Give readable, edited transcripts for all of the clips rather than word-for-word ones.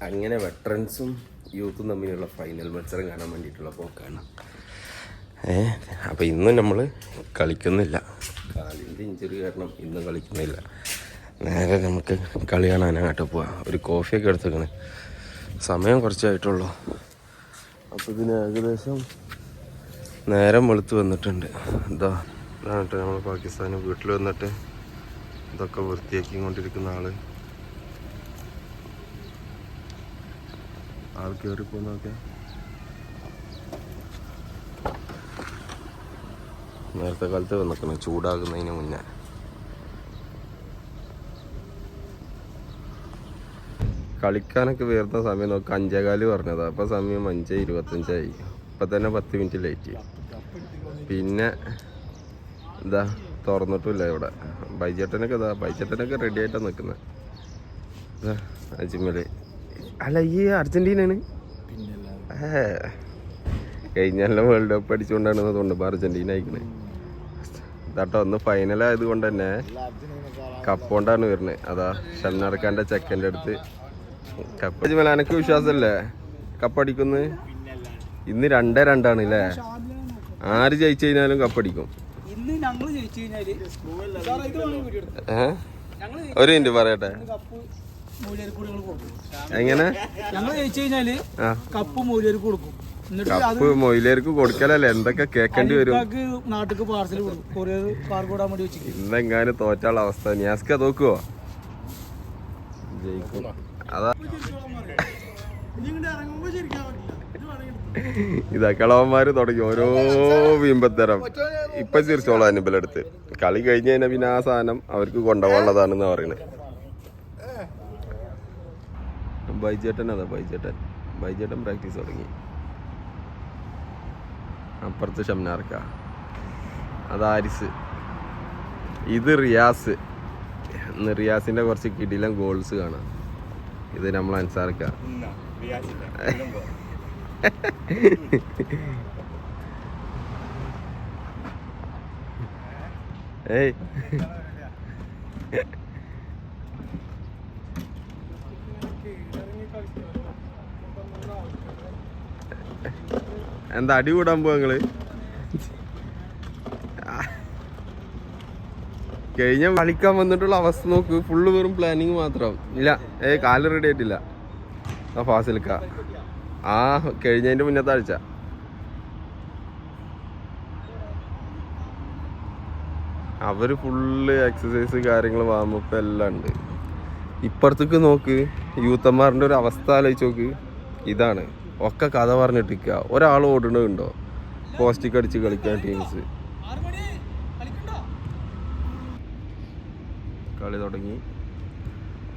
അങ്ങനെ വെറ്ററൻസും യൂത്തും തമ്മിലുള്ള ഫൈനൽ മത്സരം കാണാൻ വേണ്ടിയിട്ടുള്ള പോക്കാണ്. അപ്പോൾ ഇന്നും നമ്മൾ കളിക്കുന്നില്ല, കാലിൻ്റെ ഇഞ്ചുറി കാരണം ഇന്നും കളിക്കുന്നില്ല. നേരെ നമുക്ക് കളി കാണാനായിട്ട് പോവാം. ഒരു കോഫിയൊക്കെ എടുത്തേക്കണേ, സമയം കുറച്ചായിട്ടുള്ളൂ. അപ്പോൾ ഇതിന് ഏകദേശം നേരം വെളുത്ത് വന്നിട്ടുണ്ട്. ഇതായിട്ട് നമ്മൾ പാകിസ്ഥാന് വീട്ടിൽ വന്നിട്ട് ഇതൊക്കെ വൃത്തിയാക്കി കൊണ്ടിരിക്കുന്ന ആൾ കയറിപ്പോന്നൊക്കെ നേരത്തെ കാലത്ത് വന്നിക്കണം, ചൂടാകുന്നതിന് മുന്നേ. കളിക്കാനൊക്കെ വരുന്ന സമയം നോക്കി 5:15 പറഞ്ഞത്, അപ്പോൾ സമയം 5:25. ഇപ്പം തന്നെ 10 മിനിറ്റ് ലേറ്റ്. പിന്നെ ഇതാ തുറന്നിട്ടില്ല ഇവിടെ. ബൈച്ചേട്ടനൊക്കെ റെഡി ആയിട്ടാണ് നിൽക്കുന്നത്. അജ്മല് അല്ല, ഈ അർജന്റീനയാണ്. കഴിഞ്ഞല്ല വേൾഡ് കപ്പ് അടിച്ചുകൊണ്ടാണ് തോന്നുന്നു അർജന്റീന അയക്കണേ. ഇതാട്ടോ ഒന്ന് ഫൈനലായത് കൊണ്ട് തന്നെ കപ്പ് കൊണ്ടാണ് വരുന്നത്. അതാ ഷംനാർഖാന്റെ ചെക്കൻ്റെ അടുത്ത് കപ്പ്. അജ്മൽ, എനക്ക് വിശ്വാസമല്ലേ കപ്പടിക്കുന്നു? ഇന്ന് 2-2 അല്ലേ? ആര് ജയിച്ചു കഴിഞ്ഞാലും കപ്പടിക്കും. ഒരു മിനിറ്റ് പറയട്ടെ, എങ്ങനെ? കപ്പ് മൊയിലേക്ക് കൊടുക്കലല്ലേ? എന്തൊക്കെ കേക്കേണ്ടി വരും? ഇന്നെങ്ങാനും തോറ്റാനുള്ള അവസ്ഥ. ഞാസ്ക തോക്കുവോ? ജയിക്കും. അതാ ഇതാ കളവന്മാര് തുടങ്ങി ഓരോ വീമ്പത്തരം. ഇപ്പൊ ചിരിച്ചോളാം അനിബലെടുത്ത്. കളി കഴിഞ്ഞ് കഴിഞ്ഞാൽ പിന്നെ ആ സാധനം അവർക്ക് കൊണ്ടുപോകാനുള്ളതാണെന്ന് പറയുന്നത്. ബൈജേട്ടൻ പ്രാക്ടീസ് തുടങ്ങി. അപ്പുറത്ത് ഷംനാർക്ക, അത് ആരിസ്, ഇത് റിയാസ്. ഇന്ന് റിയാസിന്റെ കുറച്ച് കിടിലം ഗോൾസ് കാണാം. ഇത് നമ്മൾ അൻസാർക്ക. ഏയ് എന്താ അടി കൂടാൻ പോവാ നിങ്ങള്? കഴിഞ്ഞ കളിക്കാൻ വന്നിട്ടുള്ള അവസ്ഥ നോക്ക്, ഫുള്ള് വെറും പ്ലാനിങ് മാത്രം. ഇല്ല, കാല് റെഡി ആയിട്ടില്ല. ഫാസിൽക്ക കഴിഞ്ഞതിന്റെ മുന്നത്തെ ആഴ്ച അവര് ഫുള്ള് എക്സസൈസ് കാര്യങ്ങൾ വാമപ്പ് എല്ലാം ഉണ്ട്. ഇപ്പുറത്തേക്ക് നോക്ക്, യൂത്തന്മാരുടെ ഒരു അവസ്ഥ ആലോചിച്ച് നോക്ക്. ഇതാണ് ഒക്കെ കഥ പറഞ്ഞിട്ടിരിക്കുക. ഒരാൾ ഓടുന്നുണ്ടോ പോസ്റ്റിക്ക് അടിച്ച് കളിക്കാൻ ടീംസ്. കളി തുടങ്ങി.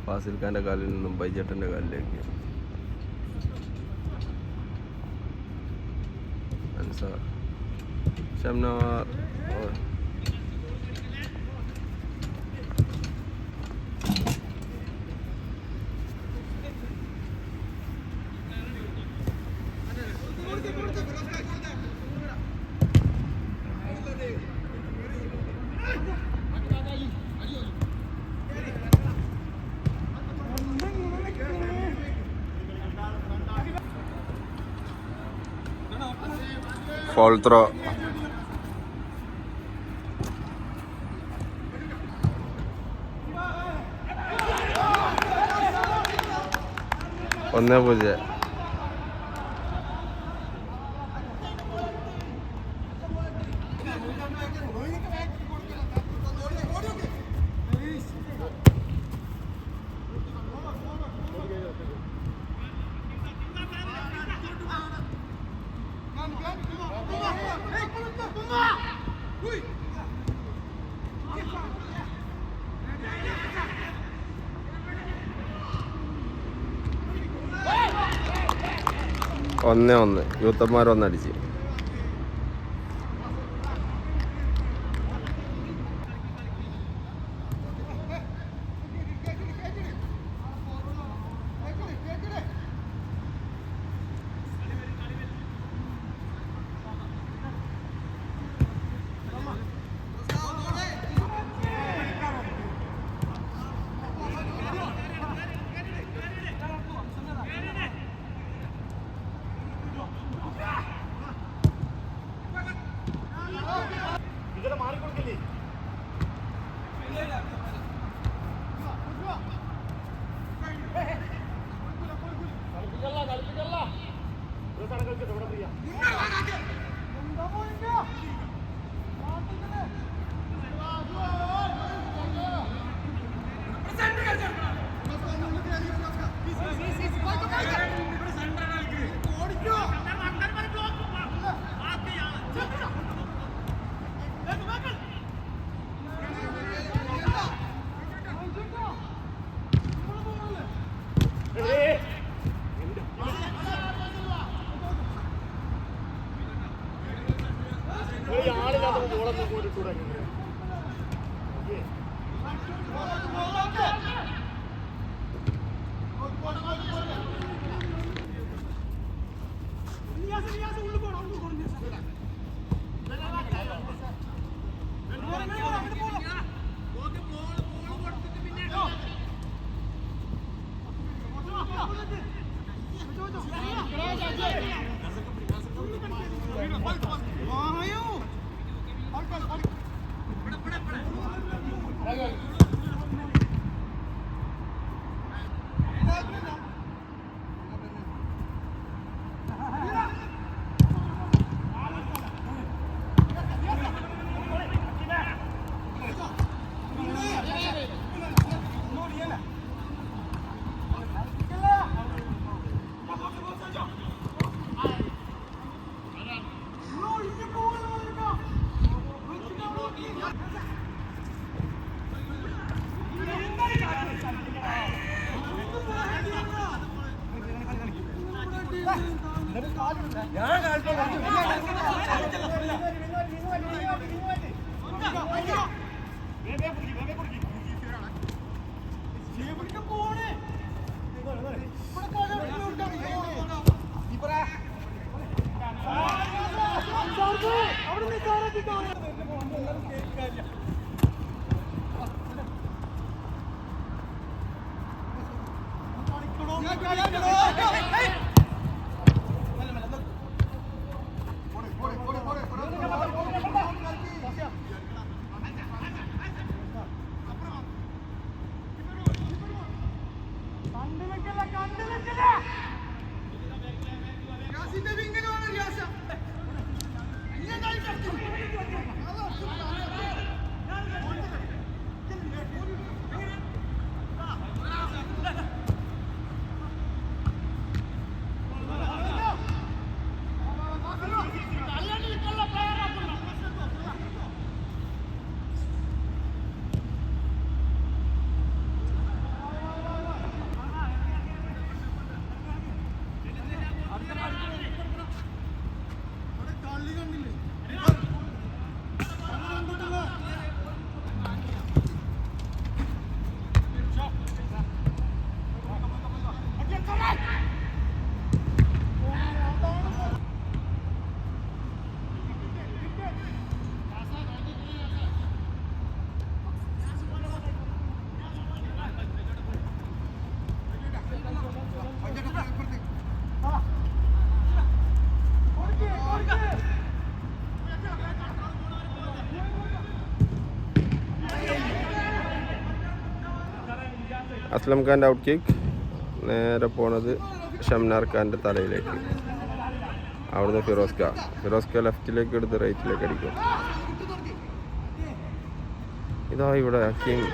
ഫാസിൽഖാന്റെ കാലിൽ നിന്നും ബൈജേട്ടന്റെ കാലിലേക്ക്. Ansar, Shamnar, foul throw. ഒന്നേ പൂജ്യം. ഒന്നേ ഒന്ന്. യൂത്തന്മാർ ഒന്നടിച്ച്. അസ്ലം ഖാൻ്റെ ഔട്ട് കിക്ക് നേരെ പോണത് ഷംനാർ ഖാൻ്റെ തലയിലേക്ക്. അവിടുന്ന് ഫിറോസ് ഖാൻ ലെഫ്റ്റിലേക്ക് എടുത്ത് റൈറ്റിലേക്ക് അടിക്കും. ഇതാ ഇവിടെ ഹക്കീം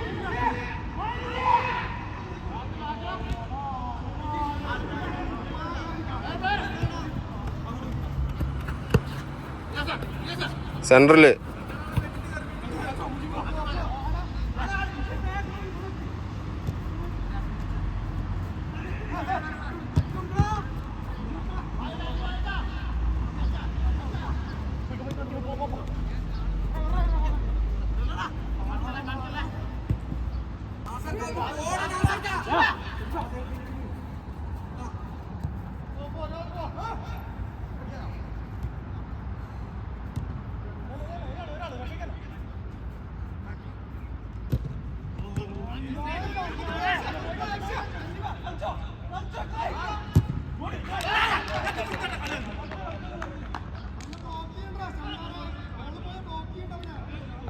സെൻട്രല്.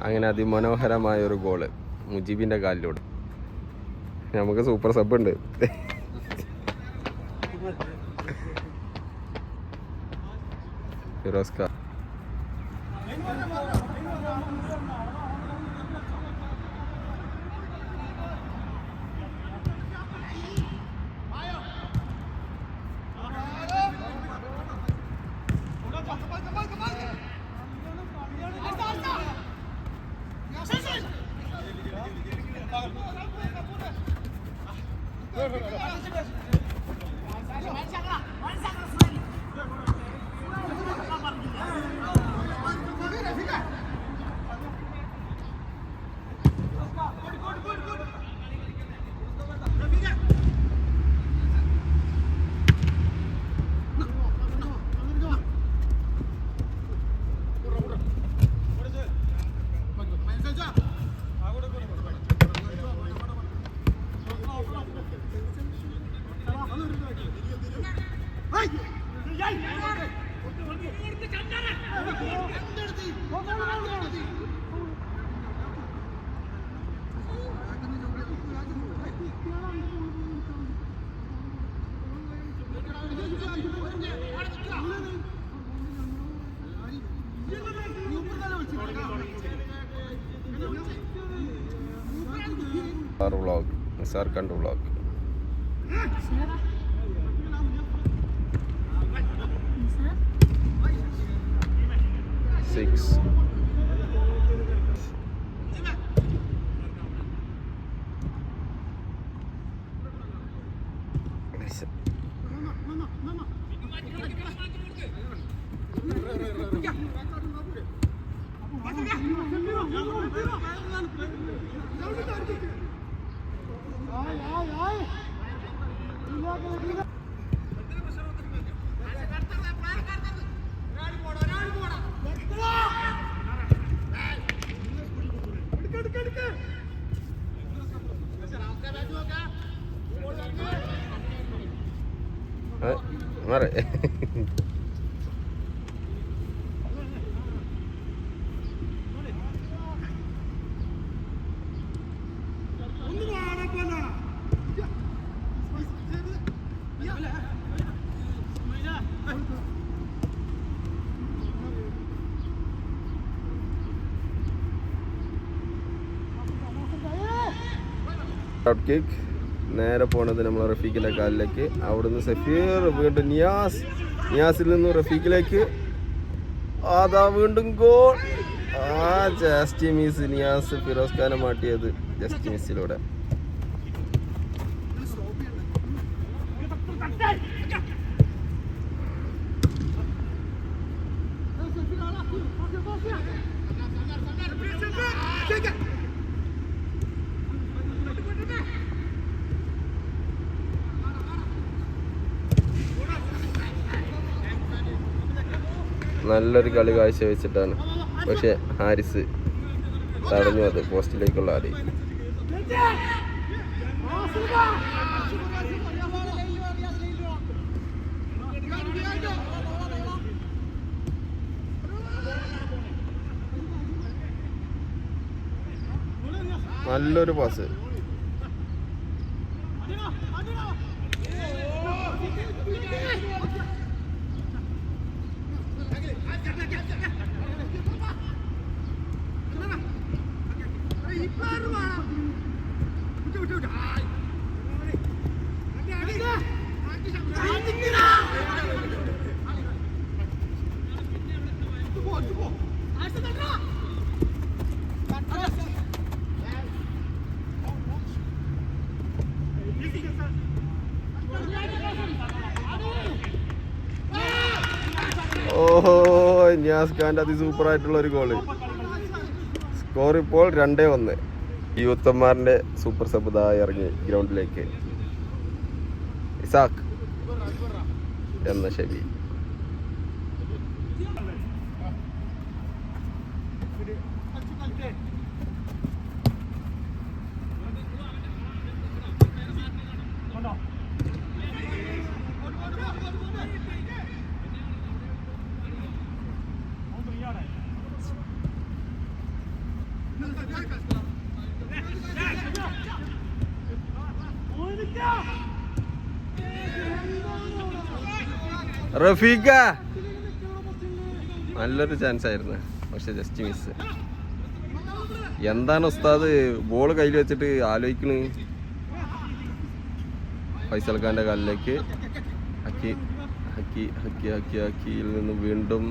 അങ്ങനെ അതിമനോഹരമായ ഒരു ഗോള് മുജീബിൻ്റെ കാലിലൂടെ. നമുക്ക് സൂപ്പർ സബ് ഉണ്ട്. ഫിറോസ് ഖാൻ വ്ളോഗ് നിസാർ കണ്ടു വ്ളോഗ്. മാറേ ഔട്ട് കിക്ക് നേരെ പോണത് നമ്മൾ റഫീഖിൻ്റെ കാലിലേക്ക്. അവിടുന്ന് സഫീർ വീണ്ടും നിയാസിൽ നിന്നും റഫീഖിലേക്ക്. അതാ വീണ്ടും goal. Just miss. Niyas Firoz ഖാനെ മാറ്റിയത് ജസ്റ്റ് മിസ്സിലൂടെ. നല്ലൊരു കളി കാഴ്ചവെച്ചിട്ടാണ്, പക്ഷെ ഹാരിസ് തടഞ്ഞു അത് പോസ്റ്റിലേക്കുള്ള ആടി. നല്ലൊരു പാസ്. ഓഹോ, നിയാസ് ഖാൻ്റെ അതിസൂപ്പറായിട്ടുള്ള ഒരു ഗോള്. സ്കോർ ഇപ്പോൾ 2-1. യൂത്തന്മാരുടെ സൂപ്പർ സബ് ഇറങ്ങി ഗ്രൗണ്ടിലേക്ക്. ഇസാഖ് എന്ന ഷബി. റഫീഖ നല്ലൊരു ചാൻസ് ആയിരുന്നു, പക്ഷെ ജസ്റ്റ് മിസ്. എന്താണ് ഉസ്താദ് ബോൾ കയ്യിൽ വെച്ചിട്ട് ആലോചിക്കണ്? ഫൈസൽ ഖാൻ്റെ കാലിലേക്ക്. ഹക്കിയിൽ നിന്ന് വീണ്ടും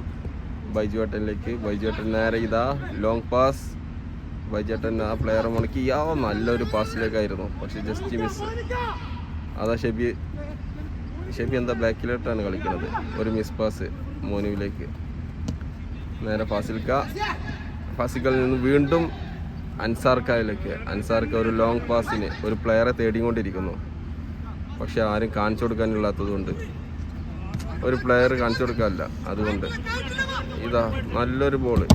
ബൈജുവേട്ടനിലേക്ക്. ബൈജുവേട്ടൻ നേരെ ഇതാ ലോങ് പാസ്. ബൈജുവേട്ടൻ ആ പ്ലെയറെ മുണക്കി. നല്ലൊരു പാസിലേക്കായിരുന്നു, പക്ഷെ ജസ്റ്റ് മിസ്. അതാ ഷെബി എന്താ ബാക്കിലോട്ടാണ് കളിക്കുന്നത്. ഒരു മിസ് പാസ് മോനുവിലേക്ക്. നേരെ ഫാസിക്കലിൽ നിന്ന് വീണ്ടും അൻസാർക്കായിലേക്ക്. അൻസാർക്ക് ഒരു ലോങ് പാസിന് ഒരു പ്ലെയറെ തേടിക്കൊണ്ടിരിക്കുന്നു, പക്ഷെ ആരും കാണിച്ചു കൊടുക്കാനില്ലാത്തതുകൊണ്ട്, ഒരു പ്ലെയർ കാണിച്ചു കൊടുക്കാനില്ല, അതുകൊണ്ട് ഇതാ നല്ലൊരു ബോള്.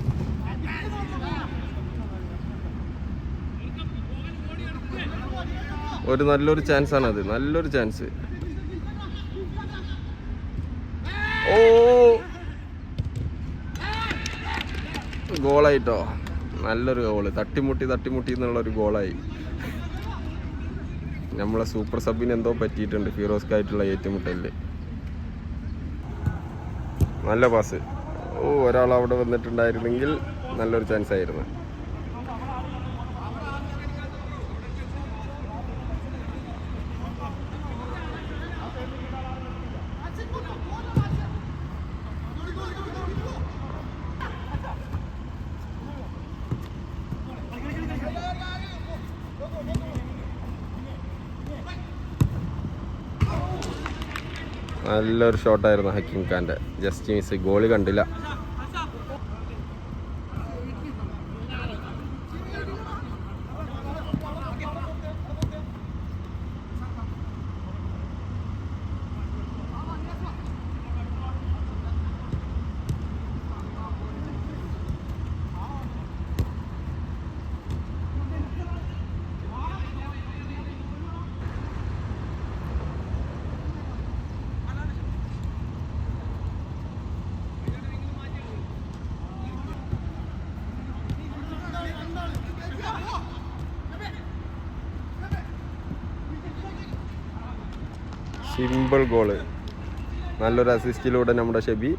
നല്ലൊരു ചാൻസാണത്, നല്ലൊരു ചാൻസ്. ഓ ഗോളായിട്ടോ, നല്ലൊരു ഗോള്. തട്ടിമുട്ടി എന്നുള്ളൊരു ഗോളായി. നമ്മളെ സൂപ്പർ സബിന് എന്തോ പറ്റിയിട്ടുണ്ട് ഫിറോസ്ക്കായിട്ടുള്ള ഏറ്റുമുട്ടലിൽ. നല്ല പാസ്. ഓ ഒരാൾ അവിടെ വന്നിട്ടുണ്ടായിരുന്നെങ്കിൽ നല്ലൊരു ചാൻസ് ആയിരുന്നു. നല്ലൊരു ഷോട്ടായിരുന്നു ഹക്കീം ഖാൻ്റെ. ജസ്റ്റ് മിസ്, ഗോളി കണ്ടില്ല. Simple goal. നല്ലൊരു അസിസ്റ്റിലൂടെ നമ്മുടെ ഷെബി.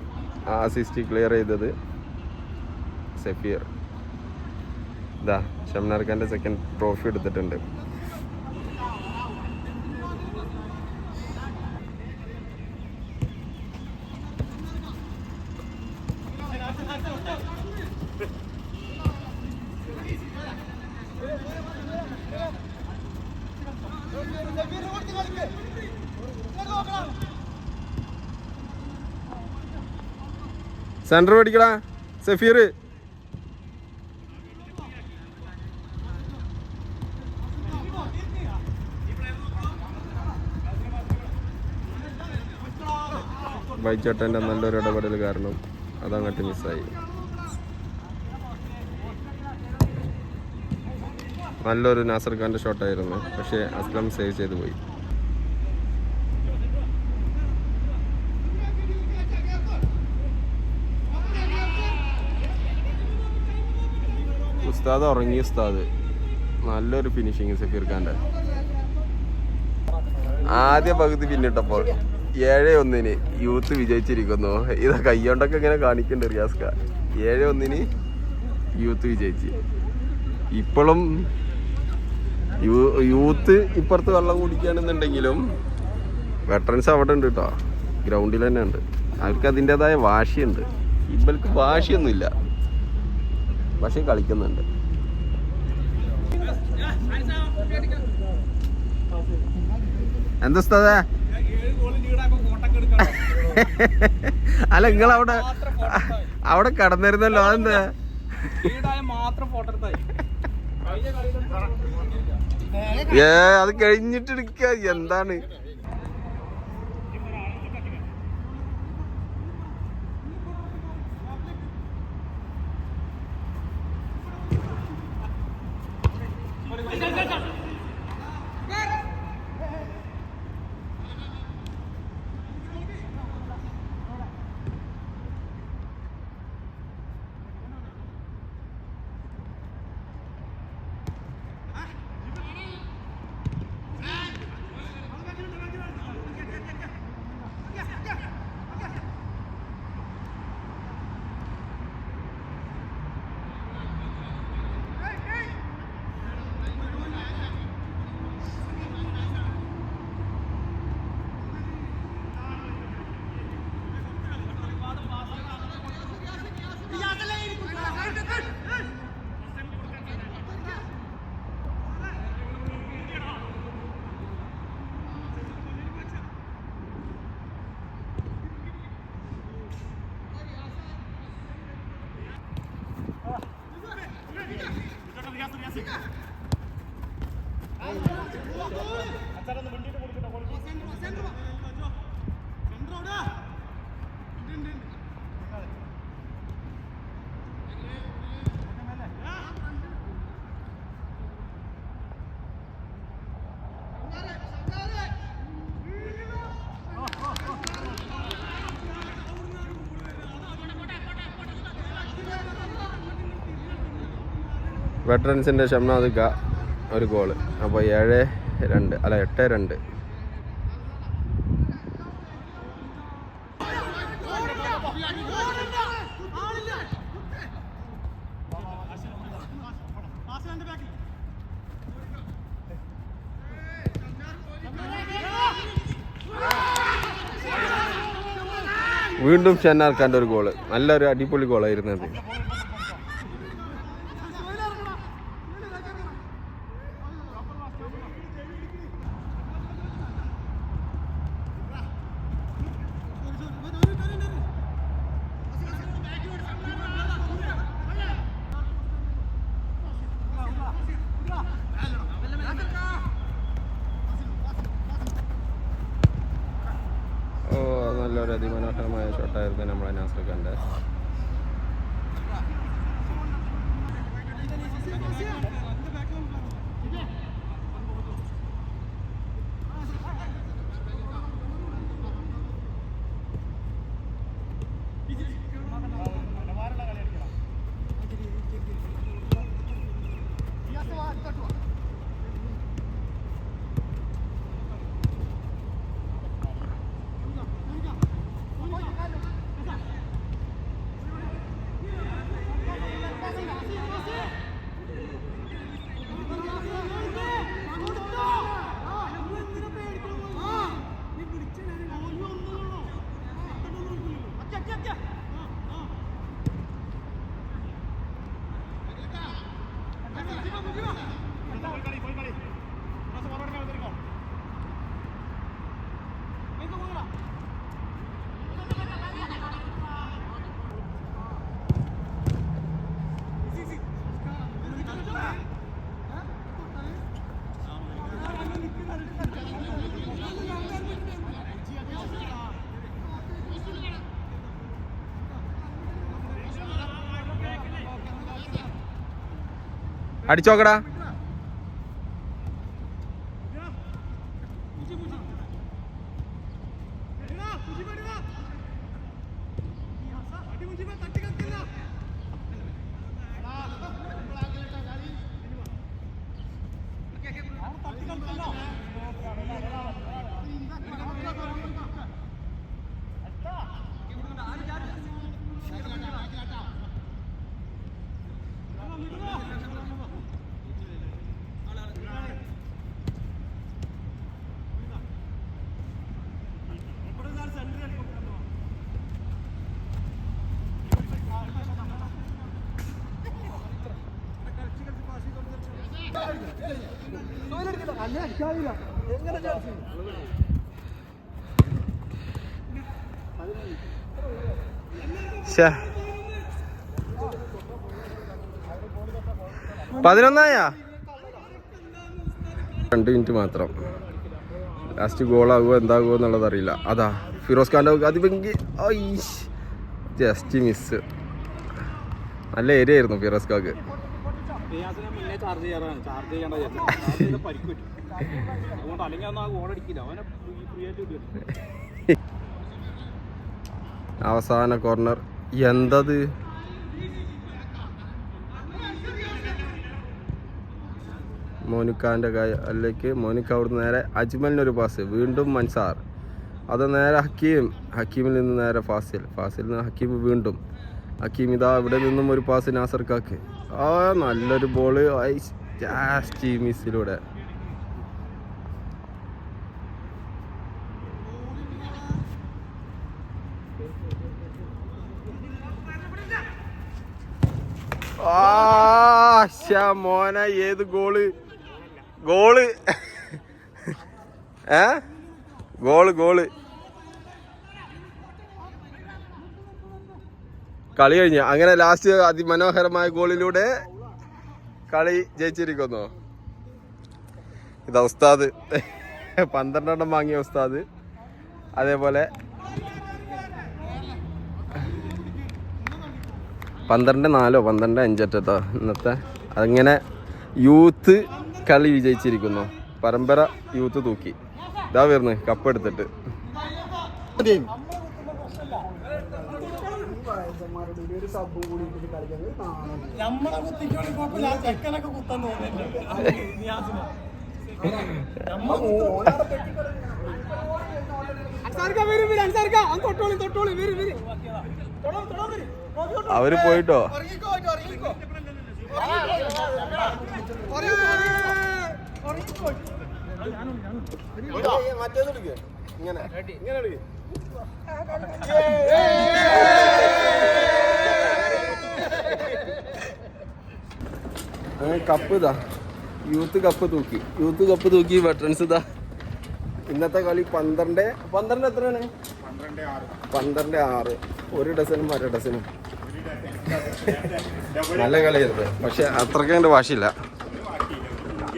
ആ അസിസ്റ്റ് ക്ലിയർ ചെയ്തത് സഫീർ. ഇതാ ഷംനാർ ഖാൻ്റെ സെക്കൻഡ് ട്രോഫി എടുത്തിട്ടുണ്ട്. സെൻറ്റർ പഠിക്കടാ സഫീർ. ബൈച്ചേട്ടൻ്റെ നല്ലൊരു ഇടപെടൽ കാരണം അതങ്ങോട്ട് മിസ്സായി. നല്ലൊരു നാസർ ഖാൻ്റെ ഷോട്ടായിരുന്നു, പക്ഷേ അസ്ലം സേവ് ചെയ്ത് പോയി. ഉസ്താദ് ഉറങ്ങി. ഉസ്താദ് നല്ലൊരു ഫിനിഷിങ് സഫീർ ഖാൻ്റെ. ആദ്യ പകുതി പിന്നിട്ടപ്പോൾ 7-1 യൂത്ത് വിജയിച്ചിരിക്കുന്നു. ഇത് കയ്യോണ്ടൊക്കെ ഇങ്ങനെ കാണിക്കണ്ട റിയാസ് ഖാൻ. 7-1 യൂത്ത് വിജയിച്ച്. ഇപ്പോഴും യൂത്ത് ഇപ്പുറത്ത് വെള്ളം കുടിക്കുകയാണെന്നുണ്ടെങ്കിലും വെറ്ററൻസ് അവിടെ ഉണ്ട് കേട്ടോ, ഗ്രൗണ്ടിൽ തന്നെ ഉണ്ട്. അവർക്ക് അതിൻ്റെതായ വാശിയുണ്ട്. ഇവർക്ക് വാശിയൊന്നുമില്ല, പക്ഷേ കളിക്കുന്നുണ്ട്. എന്താ ഉസ്താദേ? അല്ല നിങ്ങളവിടെ കടന്നിരുന്നല്ലോ, അതെന്താ? അത് കഴിഞ്ഞിട്ട് എടുക്ക. എന്താണ് വെറ്ററൻസിൻ്റെ ഷംനാദ് ഒരു ഗോള്. അപ്പോൾ 7-2 അല്ല 8-2. വീണ്ടും ഷെന്നാർ ഖാൻ്റെ ഒരു ഗോള്. നല്ലൊരു അടിപൊളി ഗോളായിരുന്നു അത്. നല്ലൊരു അതിമനോഹരമായ ഷോട്ടായിരുന്നു നമ്മളെ നാസർ ഖാൻ്റെ. അടിച്ചോക്കടാ. പതിനൊന്നായാ 2 മിനിറ്റ് മാത്രം. ലാസ്റ്റ് ഗോളാകുമോ എന്താകുമോ എന്നുള്ളത് അറിയില്ല. അതാ ഫിറോസ് ഖാൻ്റെ അതിഭംഗി. Just miss. നല്ല ഏരിയ ആയിരുന്നു ഫിറോസ് ഖാക്ക്. അവസാന കോർണർ. എന്തത്? മോനിക്കാൻ്റെ കയ്യിലേക്ക്. മോനിക്ക അവിടുന്ന് നേരെ അജ്മലിനൊരു പാസ്. വീണ്ടും മൻസാർ. അത് നേരെ ഹക്കീമിൽ നിന്ന് നേരെ ഫാസിൽ നിന്ന് ഹക്കീം. വീണ്ടും ഹക്കീം. ഇതാ ഇവിടെ നിന്നും ഒരു പാസ് നാസർ ഖാക്ക്. നല്ലൊരു ബോള്. ജാസ്റ്റ് മിസ്സിലൂടെ. മോന ഏത് ഗോള് ഗോള് ഗോള്. കളി കഴിഞ്ഞ അങ്ങനെ ലാസ്റ്റ് അതിമനോഹരമായ ഗോളിലൂടെ കളി ജയിച്ചിരിക്കുന്നു. ഇതാ ഉസ്താദ് 12 വാങ്ങിയ ഉസ്താദ്. അതേപോലെ 12-4 12-5 ഇന്നത്തെ. അങ്ങനെ യൂത്ത് കളി വിജയിച്ചിരിക്കുന്നു. പരമ്പര യൂത്ത് തൂക്കി. ഇതാ വരുന്നു കപ്പ് എടുത്തിട്ട്. ഒരു സബും കൂടി കളിക്കുന്നത് നമ്മളെ കുത്തിക്കോളി കുഴപ്പമില്ല, ആ ചെക്കനൊക്കെ കുത്താൻ തോന്നുന്നുണ്ട്. അവര് പോയിട്ടോ. കപ്പ് ഇതാ, യൂത്ത് കപ്പ് തൂക്കി വെറ്ററൻസ് ഇതാ. ഇന്നത്തെ കളി 12 എത്രയാണ്? 12-6. ഒരു ഡസനും അര ഡസനും. നല്ല കളിയായിരുന്നു, പക്ഷെ അത്രയ്ക്ക് എൻ്റെ വാശിയില്ല.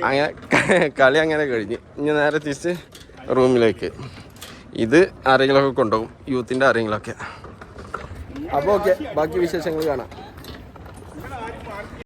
അങ്ങനെ കളി അങ്ങനെ കഴിഞ്ഞ് ഇനി നേരെ തിരിച്ച് റൂമിലേക്ക്. ഇത് ആരെങ്കിലുമൊക്കെ കൊണ്ടുപോകും, യൂത്തിൻ്റെ ആരെങ്കിലുമൊക്കെ. അപ്പോൾ ഓക്കെ, ബാക്കി വിശേഷങ്ങൾ കാണാം.